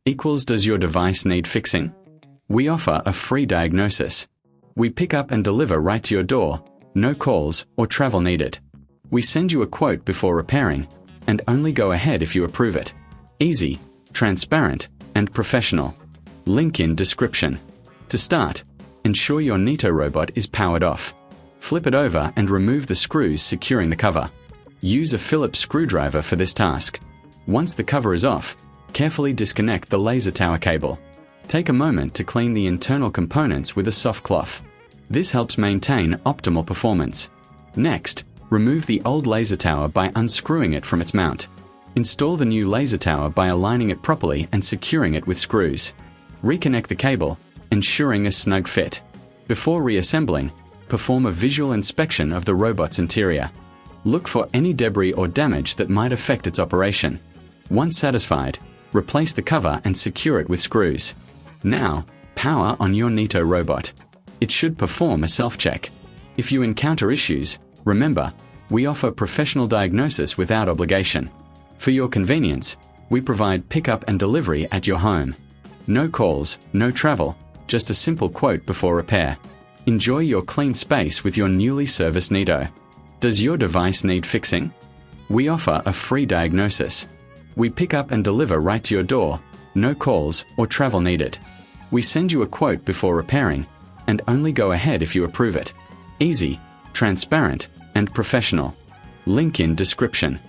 equals does your device need fixing? We offer a free diagnosis. We pick up and deliver right to your door, no calls or travel needed. We send you a quote before repairing, and only go ahead if you approve it. Easy, transparent, and professional. Link in description. To start, ensure your Neato robot is powered off. Flip it over and remove the screws securing the cover. Use a Phillips screwdriver for this task. Once the cover is off, carefully disconnect the laser tower cable. Take a moment to clean the internal components with a soft cloth. This helps maintain optimal performance. Next, remove the old laser tower by unscrewing it from its mount. Install the new laser tower by aligning it properly and securing it with screws. Reconnect the cable, ensuring a snug fit. Before reassembling, perform a visual inspection of the robot's interior. Look for any debris or damage that might affect its operation. Once satisfied, replace the cover and secure it with screws. Now, power on your Neato robot. It should perform a self-check. If you encounter issues, remember, we offer professional diagnosis without obligation. For your convenience, we provide pickup and delivery at your home. No calls, no travel, just a simple quote before repair. Enjoy your clean space with your newly serviced Neato. Does your device need fixing? We offer a free diagnosis. We pick up and deliver right to your door, no calls or travel needed. We send you a quote before repairing, and only go ahead if you approve it. Easy, transparent, and professional. Link in description.